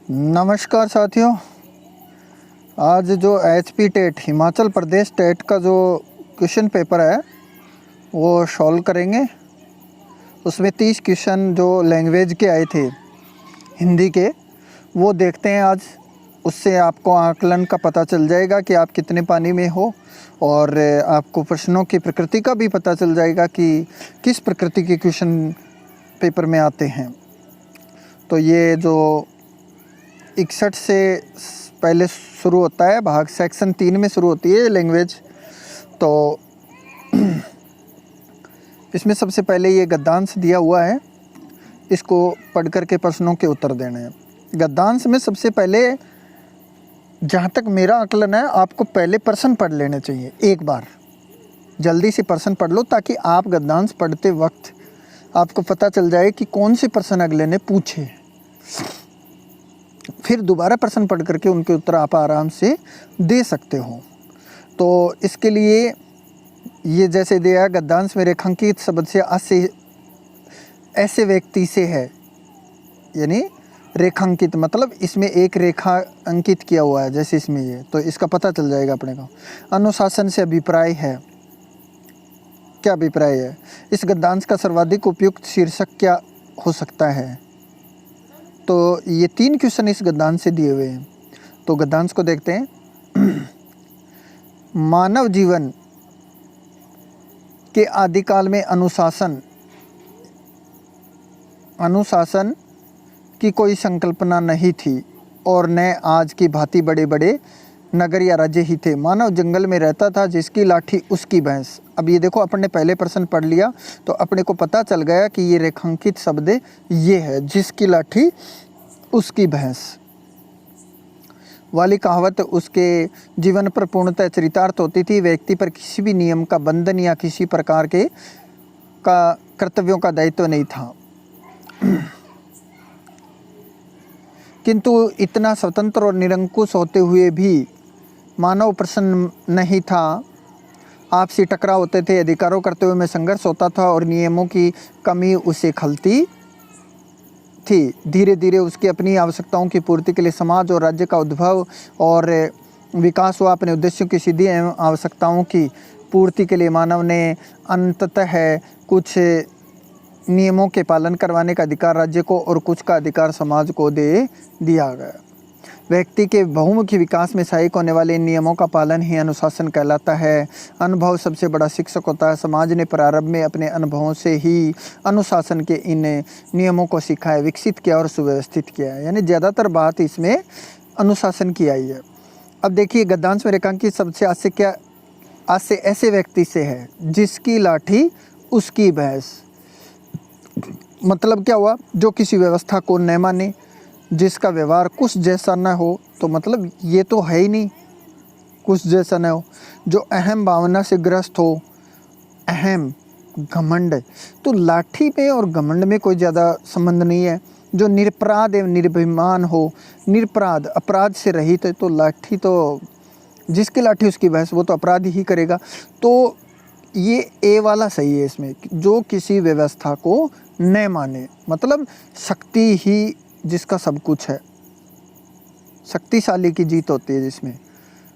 नमस्कार साथियों। आज जो HP TET Himachal Pradesh TET का जो क्वेश्चन पेपर है वो सॉल्व करेंगे। उसमें 30 क्वेश्चन जो लैंग्वेज के आए थे हिंदी के, वो देखते हैं आज। उससे आपको आकलन का पता चल जाएगा कि आप कितने पानी में हो, और आपको प्रश्नों की प्रकृति का भी पता चल जाएगा कि किस प्रकृति के क्वेश्चन पेपर में आते हैं। तो ये जो 61 से पहले शुरू होता है भाग, सेक्शन 3 में शुरू होती है लैंग्वेज। तो इसमें सबसे पहले ये गद्यांश दिया हुआ है, इसको पढ़ कर के प्रश्नों के उत्तर देने हैं। गद्यांश में सबसे पहले, जहाँ तक मेरा आकलन है, आपको पहले प्रश्न पढ़ लेने चाहिए। एक बार जल्दी से प्रश्न पढ़ लो ताकि आप गद्यांश पढ़ते वक्त आपको पता चल जाए कि कौन से प्रश्न अगले ने पूछे। फिर दोबारा प्रश्न पढ़ करके उनके उत्तर आप आराम से दे सकते हो। तो इसके लिए ये जैसे दिया, गद्यांश में रेखांकित शब्द से ऐसे व्यक्ति से है, यानी रेखांकित मतलब इसमें एक रेखा अंकित किया हुआ है, जैसे इसमें ये, तो इसका पता चल जाएगा अपने को। अनुशासन से अभिप्राय है, क्या अभिप्राय है? इस गद्यांश का सर्वाधिक उपयुक्त शीर्षक क्या हो सकता है? तो ये 3 क्वेश्चन इस गद्यांश से दिए हुए हैं। तो गद्यांश को देखते हैं। मानव जीवन के आदिकाल में अनुशासन की कोई संकल्पना नहीं थी, और न आज की भांति बड़े बड़े नगर या राज्य ही थे। मानव जंगल में रहता था, जिसकी लाठी उसकी भैंस। अब ये देखो, अपन ने पहले प्रश्न पढ़ लिया तो अपने को पता चल गया कि ये रेखांकित शब्द ये है, जिसकी लाठी उसकी भैंस वाली कहावत उसके जीवन पर पूर्णतः चरितार्थ होती थी। व्यक्ति पर किसी भी नियम का बंधन या किसी प्रकार के कर्तव्यों का दायित्व नहीं था, किंतु इतना स्वतंत्र और निरंकुश होते हुए भी मानव प्रसन्न नहीं था। आपसी टकराव होते थे, अधिकारों कर्तव्यों में संघर्ष होता था, और नियमों की कमी उसे खलती थी। धीरे धीरे उसकी अपनी आवश्यकताओं की पूर्ति के लिए समाज और राज्य का उद्भव और विकास हुआ। अपने उद्देश्यों की सिद्धि एवं आवश्यकताओं की पूर्ति के लिए मानव ने अंततः कुछ नियमों के पालन करवाने का अधिकार राज्य को और कुछ का अधिकार समाज को दे दिया गया। व्यक्ति के बहुमुखी विकास में सहायक होने वाले इन नियमों का पालन ही अनुशासन कहलाता है। अनुभव सबसे बड़ा शिक्षक होता है। समाज ने प्रारंभ में अपने अनुभवों से ही अनुशासन के इन नियमों को सिखाया, विकसित किया और सुव्यवस्थित किया है। यानी ज़्यादातर बात इसमें अनुशासन की आई है। अब देखिए, गद्यांश में रेखांकित सबसे आज से ऐसे व्यक्ति से है, जिसकी लाठी उसकी भैंस। मतलब क्या हुआ? जो किसी व्यवस्था को न माने, जिसका व्यवहार कुछ जैसा न हो। तो मतलब ये तो है ही नहीं, कुछ जैसा न हो। जो अहम भावना से ग्रस्त हो, अहम घमंड, तो लाठी में और घमंड में कोई ज़्यादा संबंध नहीं है। जो निरपराध एवं निर्भिमान हो, निरपराध अपराध से रहित है, तो लाठी तो जिसकी लाठी उसकी भैंस, वो तो अपराध ही करेगा। तो ये ए वाला सही है इसमें, जो किसी व्यवस्था को न माने, मतलब शक्ति ही जिसका सब कुछ है, शक्तिशाली की जीत होती है, जिसमें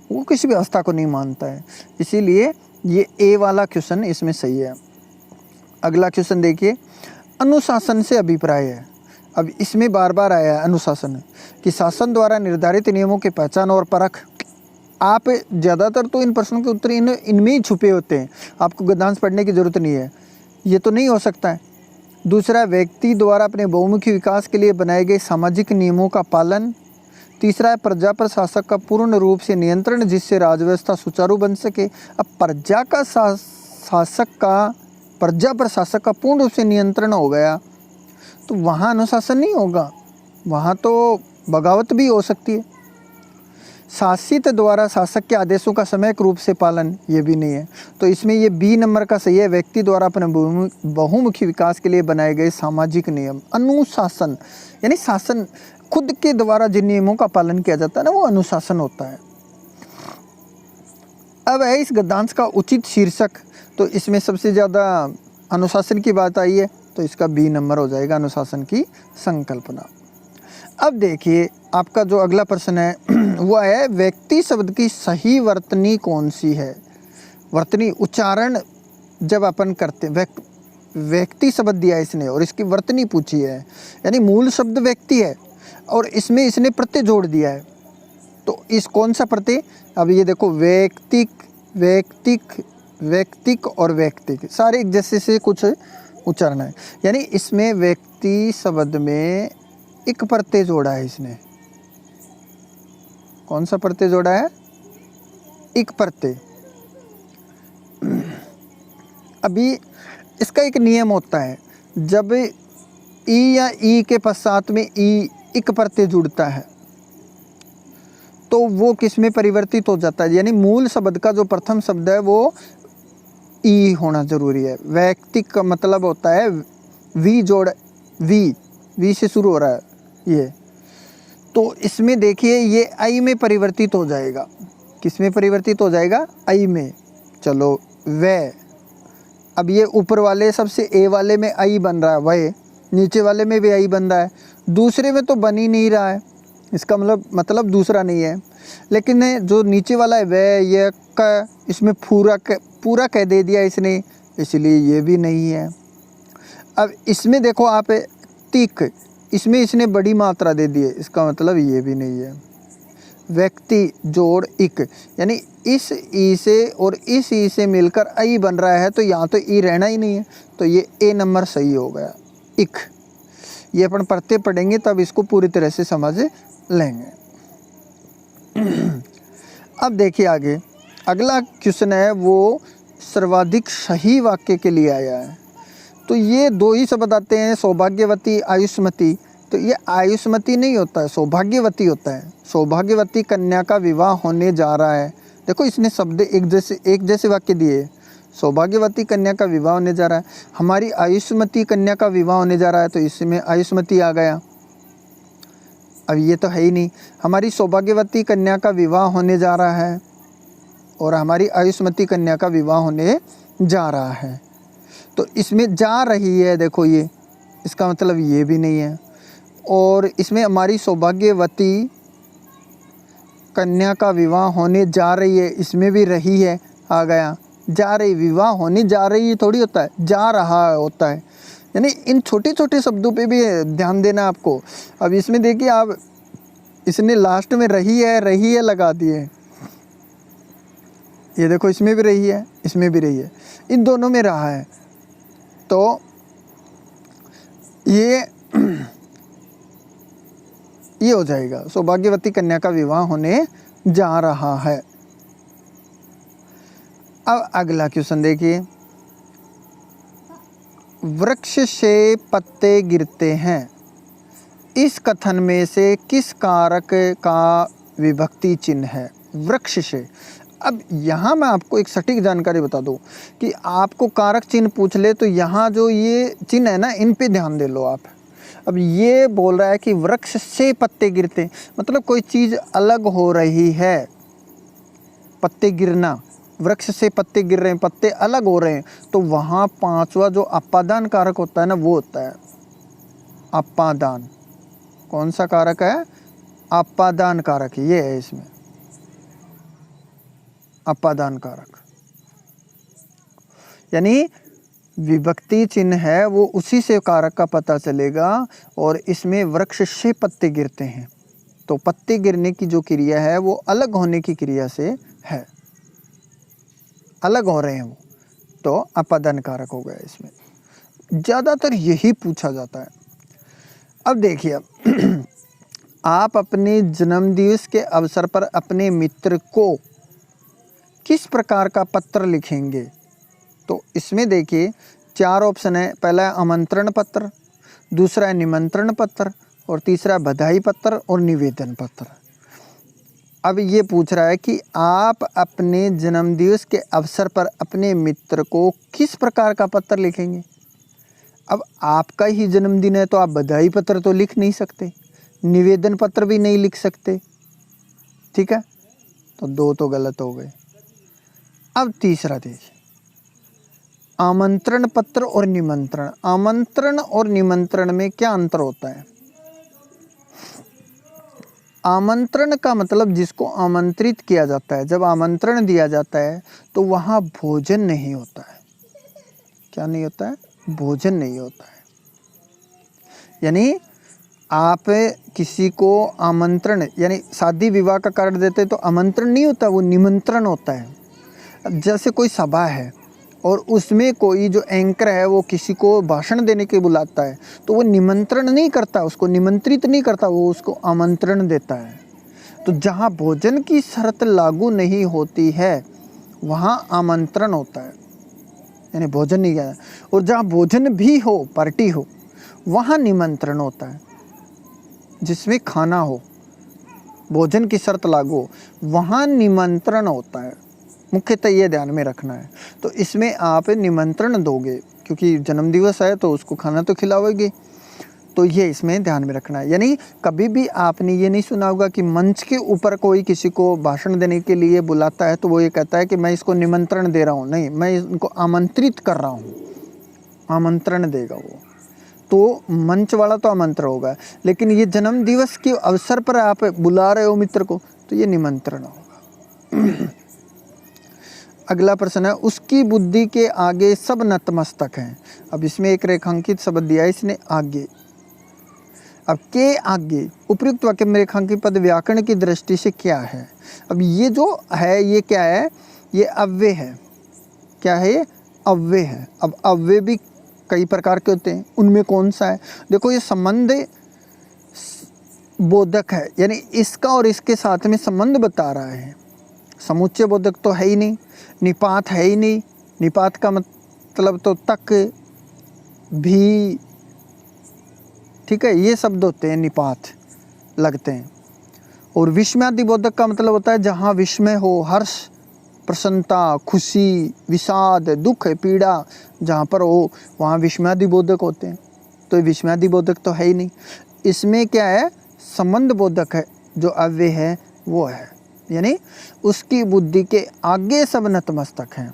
वो किसी व्यवस्था को नहीं मानता है। इसीलिए ये ए वाला क्वेश्चन इसमें सही है। अगला क्वेश्चन देखिए, अनुशासन से अभिप्राय है। अब इसमें बार बार आया है अनुशासन, कि शासन द्वारा निर्धारित नियमों की पहचान और परख। आप ज़्यादातर तो इन प्रश्नों के उत्तर इनमें ही छुपे होते हैं, आपको गद्यांश पढ़ने की ज़रूरत नहीं है। ये तो नहीं हो सकता है। दूसरा, व्यक्ति द्वारा अपने बहुमुखी विकास के लिए बनाए गए सामाजिक नियमों का पालन। तीसरा है प्रजा पर शासक का पूर्ण रूप से नियंत्रण, जिससे राजव्यवस्था सुचारू बन सके। अब प्रजा पर शासक का पूर्ण रूप से नियंत्रण हो गया, तो वहाँ अनुशासन नहीं होगा, वहाँ तो बगावत भी हो सकती है। शासित द्वारा शासक के आदेशों का समयक रूप से पालन, ये भी नहीं है। तो इसमें ये बी नंबर का सही है। व्यक्ति द्वारा अपने बहुमुखी विकास के लिए बनाए गए सामाजिक नियम, अनुशासन, यानी शासन खुद के द्वारा जिन नियमों का पालन किया जाता है ना, वो अनुशासन होता है। अब है इस गद्यांश का उचित शीर्षक। तो इसमें सबसे ज़्यादा अनुशासन की बात आई है, तो इसका बी नंबर हो जाएगा, अनुशासन की संकल्पना। अब देखिए आपका जो अगला प्रश्न है वो है व्यक्ति शब्द की सही वर्तनी कौन सी है। वर्तनी उच्चारण जब अपन करते व्यक्ति शब्द दिया इसने और इसकी वर्तनी पूछी है, यानी मूल शब्द व्यक्ति है और इसमें इसने प्रत्यय जोड़ दिया है, तो इस कौन सा प्रत्यय। अब ये देखो व्यक्तिक व्यक्तिक व्यक्तिक और व्यक्तिक सारे एक जैसे से कुछ उच्चारण है, यानी इसमें व्यक्ति शब्द में एक प्रत्यय जोड़ा है इसने। कौन सा प्रत्यय जोड़ा है, एक प्रत्यय। अभी इसका एक नियम होता है, जब ई या ई के पश्चात में ई एक प्रत्यय जुड़ता है तो वो किस में परिवर्तित हो जाता है, यानी मूल शब्द का जो प्रथम शब्द है वो ई होना जरूरी है। व्यक्ति का मतलब होता है वी जोड़ वी से शुरू हो रहा है ये, तो इसमें देखिए ये आई में परिवर्तित हो जाएगा। किस में परिवर्तित हो जाएगा, आई में। चलो वह, अब ये ऊपर वाले सबसे ए वाले में आई बन रहा है, वह नीचे वाले में भी आई बन रहा है, दूसरे में तो बन ही नहीं रहा है, इसका मतलब दूसरा नहीं है। लेकिन जो नीचे वाला है वह ये का, इसमें पूरा कह दे दिया इसने, इसलिए ये भी नहीं है। अब इसमें देखो आप तिक, इसमें इसने बड़ी मात्रा दे दी है, इसका मतलब ये भी नहीं है। व्यक्ति जोड़ इक, यानी इस ई से और इस ई से मिलकर आई बन रहा है, तो यहाँ तो ई रहना ही नहीं है, तो ये ए नंबर सही हो गया, इक। ये अपन पढ़ते पढ़ेंगे तब इसको पूरी तरह से समझ लेंगे। अब देखिए आगे अगला क्वेश्चन है वो सर्वाधिक सही वाक्य के लिए आया है। तो ये दो ही शब्द आते हैं, सौभाग्यवती आयुष्मती। तो ये आयुष्मती नहीं होता है, सौभाग्यवती होता है। सौभाग्यवती कन्या का विवाह होने जा रहा है। देखो इसने शब्द एक जैसे वाक्य दिए, सौभाग्यवती कन्या का विवाह होने जा रहा है, हमारी आयुष्मती कन्या का विवाह होने जा रहा है, तो इसमें आयुष्मती आ गया। अब ये तो है ही नहीं, हमारी सौभाग्यवती कन्या का विवाह होने जा रहा है और हमारी आयुष्मती कन्या का विवाह होने जा रहा है, तो इसमें जा रही है, देखो ये, इसका मतलब ये भी नहीं है। और इसमें हमारी सौभाग्यवती कन्या का विवाह होने जा रही है, इसमें भी रही है आ गया। जा रही, विवाह होने जा रही है थोड़ी होता है, जा रहा होता है। यानी इन छोटे छोटे शब्दों पे भी ध्यान देना आपको। अब इसमें देखिए आप, इसने लास्ट में रही है लगा दिए, ये देखो इसमें भी रही है, इसमें भी रही है, इन दोनों में रहा है, तो ये हो जाएगा, सौभाग्यवती कन्या का विवाह होने जा रहा है। अब अगला क्वेश्चन देखिए, वृक्ष से पत्ते गिरते हैं, इस कथन में से किस कारक का विभक्ति चिन्ह है। वृक्ष से, अब यहाँ मैं आपको एक सटीक जानकारी बता दूँ कि आपको कारक चिन्ह पूछ ले तो यहाँ जो ये चिन्ह है ना, इन पे ध्यान दे लो आप। अब ये बोल रहा है कि वृक्ष से पत्ते गिरते, मतलब कोई चीज़ अलग हो रही है, पत्ते गिरना, वृक्ष से पत्ते गिर रहे हैं, पत्ते अलग हो रहे हैं, तो वहाँ पांचवा जो अपादान कारक होता है ना, वो होता है अपादान। कौन सा कारक है, अपादान कारक, ये है इसमें अपादान कारक। यानी विभक्ति चिन्ह है वो उसी से कारक का पता चलेगा, और इसमें वृक्ष से पत्ते गिरते हैं, तो पत्ते गिरने की जो क्रिया है वो अलग होने की क्रिया से है, अलग हो रहे हैं वो, तो अपादान कारक हो गया। इसमें ज़्यादातर यही पूछा जाता है। अब देखिए आप अपने जन्मदिवस के अवसर पर अपने मित्र को किस प्रकार का पत्र लिखेंगे। तो इसमें देखिए 4 ऑप्शन है, पहला है आमंत्रण पत्र, दूसरा है निमंत्रण पत्र, और तीसरा बधाई पत्र और निवेदन पत्र। अब ये पूछ रहा है कि आप अपने जन्मदिवस के अवसर पर अपने मित्र को किस प्रकार का पत्र लिखेंगे। अब आपका ही जन्मदिन है तो आप बधाई पत्र तो लिख नहीं सकते, निवेदन पत्र भी नहीं लिख सकते, ठीक है, तो 2 तो गलत हो गए। अब तीसरा देखिए, आमंत्रण पत्र और निमंत्रण। आमंत्रण और निमंत्रण में क्या अंतर होता है। आमंत्रण का मतलब जिसको आमंत्रित किया जाता है, जब आमंत्रण दिया जाता है तो वहाँ भोजन नहीं होता है। क्या नहीं होता है? भोजन नहीं होता है। यानी आप किसी को आमंत्रण, यानी शादी विवाह का कार्ड देते तो आमंत्रण नहीं होता, वो निमंत्रण होता है। अब जैसे कोई सभा है और उसमें कोई जो एंकर है वो किसी को भाषण देने के बुलाता है तो वो निमंत्रण नहीं करता, उसको निमंत्रित नहीं करता, वो उसको आमंत्रण देता है। तो जहाँ भोजन की शर्त लागू नहीं होती है वहाँ आमंत्रण होता है, यानी भोजन नहीं किया। और जहाँ भोजन भी हो, पार्टी हो, वहाँ निमंत्रण होता है। जिसमें खाना हो, भोजन की शर्त लागू हो, वहाँ निमंत्रण होता है। मुख्यतः ये ध्यान में रखना है। तो इसमें आप निमंत्रण दोगे क्योंकि जन्मदिवस है तो उसको खाना तो खिलाओगे, तो ये इसमें ध्यान में रखना है। यानी कभी भी आपने ये नहीं सुना होगा कि मंच के ऊपर कोई किसी को भाषण देने के लिए बुलाता है तो वो ये कहता है कि मैं इसको निमंत्रण दे रहा हूँ। नहीं, मैं इनको आमंत्रित कर रहा हूँ, आमंत्रण देगा वो। तो मंच वाला तो आमंत्रण होगा, लेकिन ये जन्म दिवस के अवसर पर आप बुला रहे हो मित्र को तो ये निमंत्रण होगा। अगला प्रश्न है, उसकी बुद्धि के आगे सब नतमस्तक हैं। अब इसमें एक रेखांकित शब्द दिया है इसने, आगे। अब के आगे उपयुक्त वाक्य में रेखांकित पद व्याकरण की दृष्टि से क्या है? अब ये जो है ये क्या है? ये अव्यय है। क्या है ये? अव्यय है। अब अव्यय भी कई प्रकार के होते हैं, उनमें कौन सा है? देखो, ये संबंध बोधक है, यानी इसका और इसके साथ में संबंध बता रहा है। समुच्चय बोधक तो है ही नहीं, निपात है ही नहीं। निपात का मतलब तो तक भी, ठीक है, ये शब्द होते हैं निपात लगते हैं। और विस्मयादि बोधक का मतलब होता है जहाँ विस्मय हो, हर्ष, प्रसन्नता, खुशी, विषाद, दुख, पीड़ा जहाँ पर हो वहाँ विस्मयादि बोधक होते हैं। तो विस्मयादि बोधक तो है ही नहीं। इसमें क्या है? संबंध बोधक है, जो अव्यय है वो है। यानी उसकी बुद्धि के आगे सब नतमस्तक हैं।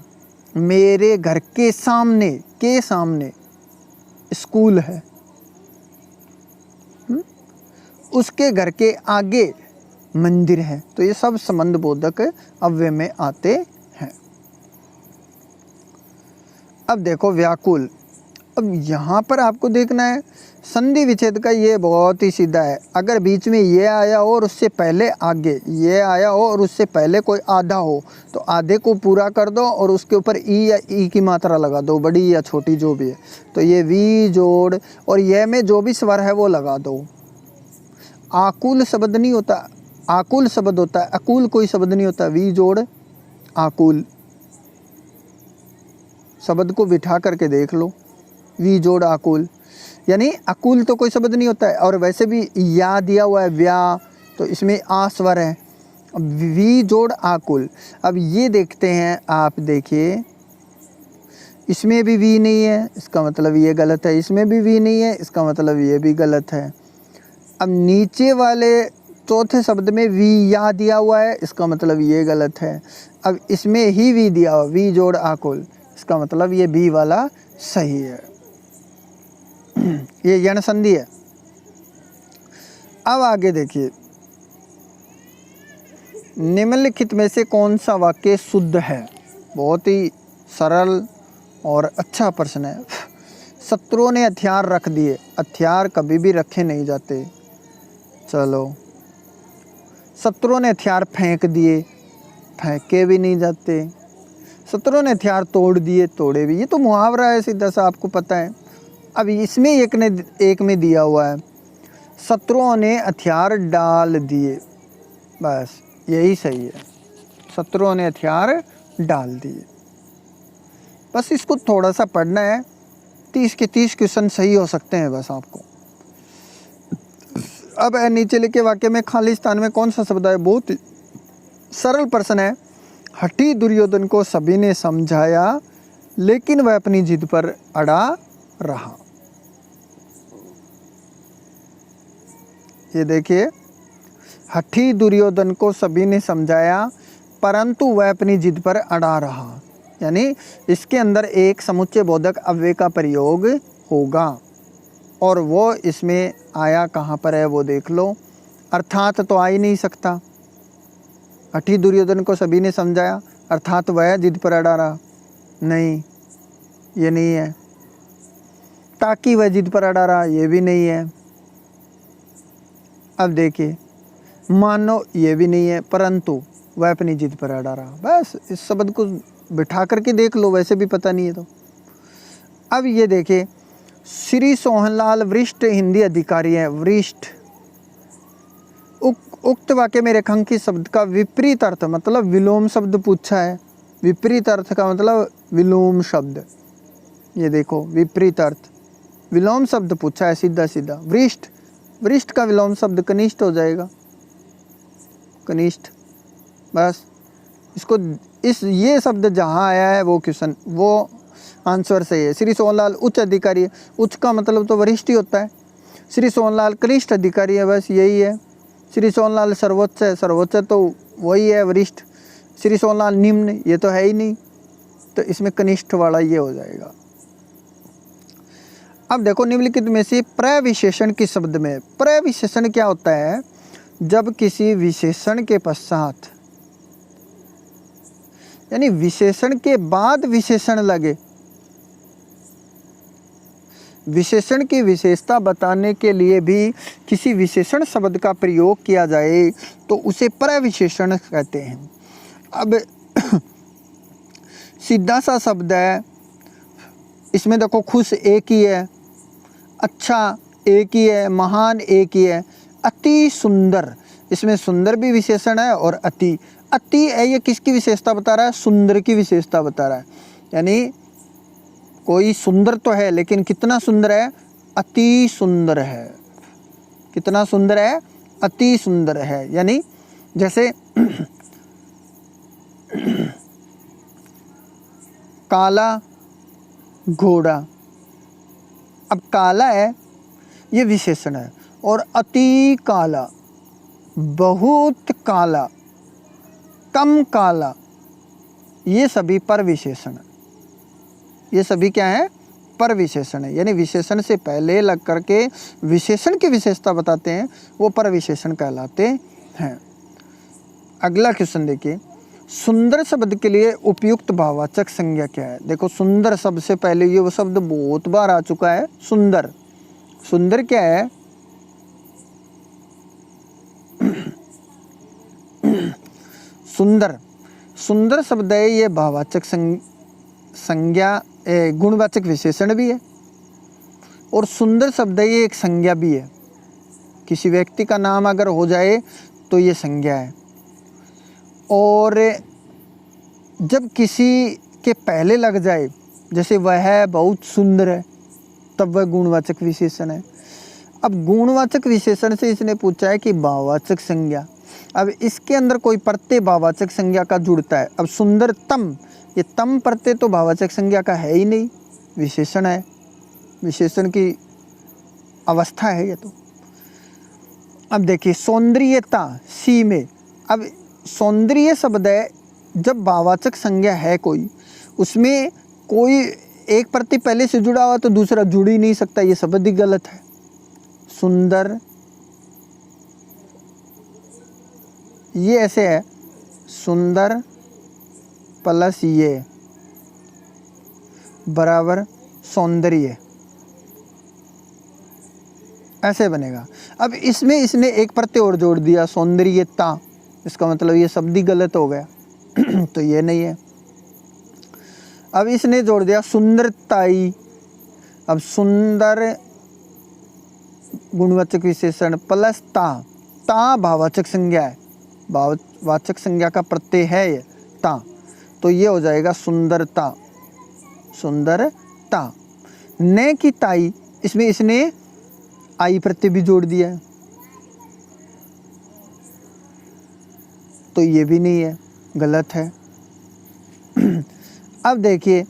मेरे घर के सामने स्कूल है, उसके घर के आगे मंदिर है। तो ये सब संबंध बोधक अव्यय में आते हैं। अब देखो व्याकुल। अब यहाँ पर आपको देखना है संधि विच्छेद का, ये बहुत ही सीधा है। अगर बीच में ये आया हो और उससे पहले आगे ये आया हो और उससे पहले कोई आधा हो तो आधे को पूरा कर दो और उसके ऊपर ई या ई की मात्रा लगा दो, बड़ी या छोटी जो भी है। तो ये वी जोड़ और ये में जो भी स्वर है वो लगा दो। आकुल शब्द नहीं होता, आकुल शब्द होता है, अकुल कोई शब्द नहीं होता। वी जोड़ आकुल शब्द को बिठा करके देख लो, वी जोड़ आकुल, यानी अकुल तो कोई शब्द नहीं होता है। और वैसे भी या दिया हुआ है व्या, तो इसमें आ स्वर है। वी जोड़ आकुल। अब ये देखते हैं, आप देखिए इसमें भी वी नहीं है, इसका मतलब ये गलत है। इसमें भी वी नहीं है, इसका मतलब ये भी गलत है। अब नीचे वाले चौथे शब्द में वी या दिया हुआ है, इसका मतलब ये गलत है। अब इसमें ही वी दिया हुआ, वी जोड़ आकुल, इसका मतलब ये बी वाला सही है। ये यण संधि है। अब आगे देखिए, निम्नलिखित में से कौन सा वाक्य शुद्ध है? बहुत ही सरल और अच्छा प्रश्न है। शत्रुओं ने हथियार रख दिए। हथियार कभी भी रखे नहीं जाते। चलो, शत्रुओं ने हथियार फेंक दिए, फेंके भी नहीं जाते। शत्रुओं ने हथियार तोड़ दिए, तोड़े भी। ये तो मुहावरा है सीधा सा, आपको पता है। अब इसमें एक में दिया हुआ है शत्रुओं ने हथियार डाल दिए, बस यही सही है। शत्रुओं ने हथियार डाल दिए, बस इसको थोड़ा सा पढ़ना है। 30 के 30 क्वेश्चन सही हो सकते हैं बस आपको। अब नीचे लिखे वाक्य में खाली स्थान में कौन सा शब्द है? बहुत ही सरल प्रश्न है। हठी दुर्योधन को सभी ने समझाया लेकिन वह अपनी जिद पर अड़ा रहा। ये देखिए, हठी दुर्योधन को सभी ने समझाया परंतु वह अपनी जिद पर अड़ा रहा। यानी इसके अंदर एक समुच्चय बोधक अव्यय का प्रयोग होगा और वो इसमें आया कहाँ पर है वो देख लो। अर्थात तो आ ही नहीं सकता। हठी दुर्योधन को सभी ने समझाया, अर्थात वह जिद पर अड़ा रहा, नहीं ये नहीं है। ताकि वह जिद पर अड़ा रहा, ये भी नहीं है। अब देखिए, मानो ये भी नहीं है, परंतु वह अपनी जिद पर अड़ा रहा। बस इस शब्द को बिठा करके देख लो, वैसे भी पता नहीं है तो। अब ये देखिए, श्री सोहनलाल वरिष्ठ हिंदी अधिकारी हैं। वरिष्ठ, उक्त वाक्य में रेखांकित शब्द का विपरीत अर्थ मतलब विलोम शब्द पूछा है। विपरीत अर्थ का मतलब विलोम शब्द, ये देखो विपरीत अर्थ, विलोम शब्द पूछा है सीधा सीधा। वरिष्ठ, वरिष्ठ का विलोम शब्द कनिष्ठ हो जाएगा, कनिष्ठ। बस इसको ये शब्द जहाँ आया है वो क्वेश्चन, वो आंसर सही है। श्री सोहनलाल उच्च अधिकारी है, उच्च का मतलब तो वरिष्ठ ही होता है। श्री सोहनलाल कनिष्ठ अधिकारी है, बस यही है। श्री सोहनलाल सर्वोच्च है, सर्वोच्च तो वही है वरिष्ठ। श्री सोहनलाल निम्न, ये तो है ही नहीं, तो इसमें कनिष्ठ वाला ये हो जाएगा। अब देखो, निम्नलिखित में से प्रविशेषण किस शब्द में? प्रविशेषण क्या होता है? जब किसी विशेषण के पश्चात यानी विशेषण के बाद विशेषण लगे, विशेषण की विशेषता बताने के लिए भी किसी विशेषण शब्द का प्रयोग किया जाए तो उसे प्रविशेषण कहते हैं। अब सीधा सा शब्द है, इसमें देखो खुश एक ही है, अच्छा एक ही है, महान एक ही है, अति सुंदर, इसमें सुंदर भी विशेषण है और अति, अति है ये किसकी विशेषता बता रहा है? सुंदर की विशेषता बता रहा है। यानी कोई सुंदर तो है लेकिन कितना सुंदर है? अति सुंदर है। कितना सुंदर है? अति सुंदर है। यानी जैसे काला घोड़ा, अब काला है ये विशेषण है, और अति काला, बहुत काला, कम काला, ये सभी परविशेषण है। ये सभी क्या है? परविशेषण है। यानी विशेषण से पहले लग करके विशेषण की विशेषता बताते हैं, वो परविशेषण कहलाते हैं। अगला क्वेश्चन देखिए, सुंदर शब्द के लिए उपयुक्त भाववाचक संज्ञा क्या है? देखो, सुंदर शब्द से पहले ये वो शब्द बहुत बार आ चुका है, सुंदर। सुंदर क्या है? सुंदर, सुंदर शब्द है ये भाववाचक संज्ञा, गुणवाचक विशेषण भी है, और सुंदर शब्द है ये एक संज्ञा भी है। किसी व्यक्ति का नाम अगर हो जाए तो ये संज्ञा है, और जब किसी के पहले लग जाए, जैसे वह बहुत सुंदर है, तब वह गुणवाचक विशेषण है। अब गुणवाचक विशेषण से इसने पूछा है कि भाववाचक संज्ञा, अब इसके अंदर कोई प्रत्यय भाववाचक संज्ञा का जुड़ता है। अब सुंदरतम, ये तम प्रत्यय तो भाववाचक संज्ञा का है ही नहीं, विशेषण है, विशेषण की अवस्था है ये तो। अब देखिए, सौंदर्यता, सी में, अब सौंदर्य शब्द है, जब भाववाचक संज्ञा है कोई, उसमें कोई एक प्रत्यय पहले से जुड़ा हुआ तो दूसरा जुड़ ही नहीं सकता, ये शब्द ही गलत है। सुंदर, ये ऐसे है, सुंदर प्लस ये बराबर सौंदर्य, ऐसे बनेगा। अब इसमें इसने एक प्रत्यय और जोड़ दिया, सौंदर्यता, इसका मतलब ये शब्द ही गलत हो गया तो ये नहीं है। अब इसने जोड़ दिया सुंदरताई, अब सुंदर गुणवाचक विशेषण प्लस ता, ता भाववाचक संज्ञा है, भाववाचक संज्ञा का प्रत्यय है ये ता, तो ये हो जाएगा सुंदरता, सुंदरता। न की ताई, इसमें इसने आई प्रत्यय भी जोड़ दिया है, तो ये भी नहीं है, गलत है। अब देखिए,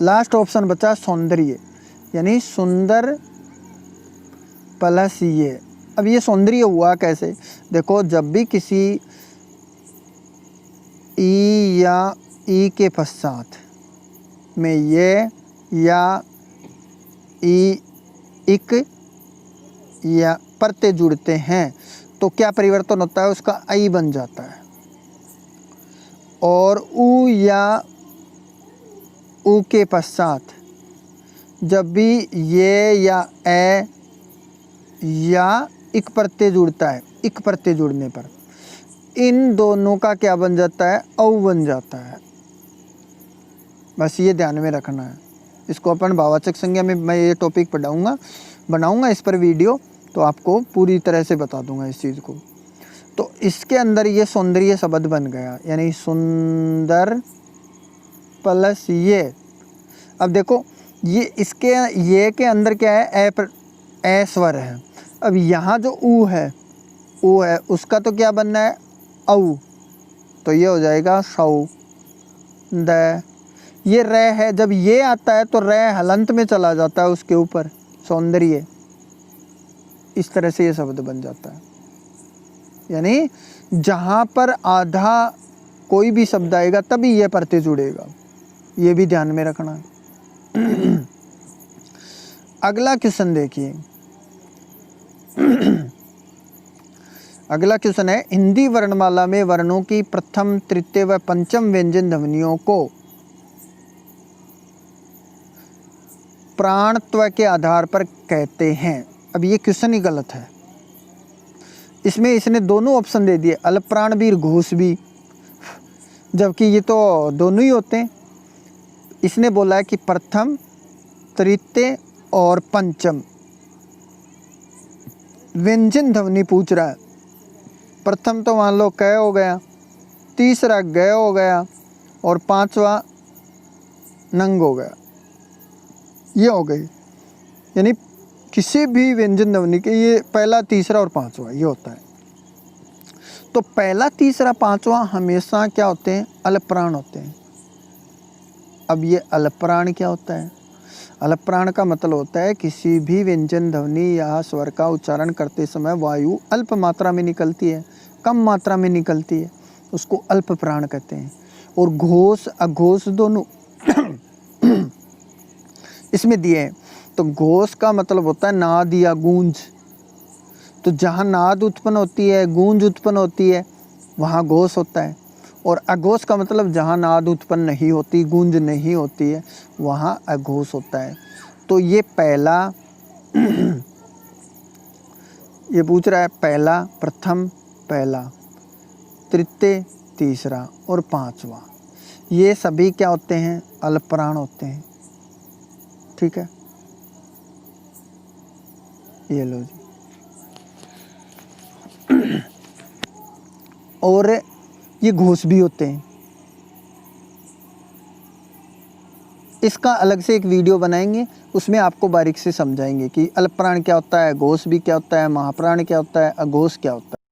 लास्ट ऑप्शन बचा सौंदर्य, यानी सुंदर प्लस ये। अब ये सौंदर्य हुआ कैसे? देखो, जब भी किसी ई या ई के पश्चात में ये या ई, इक या प्रत्यय जुड़ते हैं तो क्या परिवर्तन होता है, उसका आई बन जाता है। और उ या उ के पश्चात जब भी ये या ए या इक प्रत्यय जुड़ता है, इक प्रत्यय जुड़ने पर इन दोनों का क्या बन जाता है, औ बन जाता है। बस ये ध्यान में रखना है। इसको अपन भाववाचक संज्ञा में मैं ये टॉपिक बनाऊंगा इस पर वीडियो, तो आपको पूरी तरह से बता दूंगा इस चीज़ को। तो इसके अंदर ये सौंदर्य शब्द बन गया, यानी सुंदर प्लस ये। अब देखो ये इसके ये के अंदर क्या है, ए स्वर है। अब यहाँ जो ऊ है उसका तो क्या बनना है, औ, तो ये हो जाएगा सौ द। ये र है, जब ये आता है तो र हलंत में चला जाता है उसके ऊपर, सौंदर्य। इस तरह से ये शब्द बन जाता है। यानी जहाँ पर आधा कोई भी शब्द आएगा तभी ये प्रत्यय जुड़ेगा, ये भी ध्यान में रखना है। अगला क्वेश्चन देखिए। अगला क्वेश्चन है, हिंदी वर्णमाला में वर्णों की प्रथम, तृतीय व पंचम व्यंजन ध्वनियों को प्राणत्व के आधार पर कहते हैं। अब ये क्वेश्चन ही गलत है। इसमें इसने दोनों ऑप्शन दे दिए, अल्प प्राण भी, घोष भी, जबकि ये तो दोनों ही होते हैं। इसने बोला है कि प्रथम, तृतीय और पंचम व्यंजन ध्वनि पूछ रहा है। प्रथम तो मान लो क हो गया, तीसरा ग हो गया और पांचवा नंग हो गया, ये हो गई। यानी किसी भी व्यंजन ध्वनि के ये पहला, तीसरा और पांचवा ये होता है। तो पहला, तीसरा, पांचवा हमेशा क्या होते हैं, अल्पप्राण होते हैं। अब ये अल्पप्राण क्या होता है, अल्पप्राण का मतलब होता है किसी भी व्यंजन ध्वनि या स्वर का उच्चारण करते समय वायु अल्प मात्रा में निकलती है, कम मात्रा में निकलती है, उसको अल्प प्राण कहते हैं। और घोष अघोष दोनों इसमें दिए हैं। तो घोष का मतलब होता है नाद या गूंज। तो जहाँ नाद उत्पन्न होती है, गूंज उत्पन्न होती है, वहाँ घोष होता है। और अघोष का मतलब जहाँ नाद उत्पन्न नहीं होती, गूंज नहीं होती है, वहाँ अघोष होता है। तो ये पहला ये पूछ रहा है, पहला, प्रथम, पहला, तृतीय, तीसरा और पांचवा, ये सभी क्या होते हैं, अल्पप्राण होते हैं। ठीक है, ये लो जी। और ये घोष भी होते हैं। इसका अलग से एक वीडियो बनाएंगे, उसमें आपको बारीक से समझाएंगे कि अल्पप्राण क्या होता है, घोष भी क्या होता है, महाप्राण क्या होता है, अघोष क्या होता है।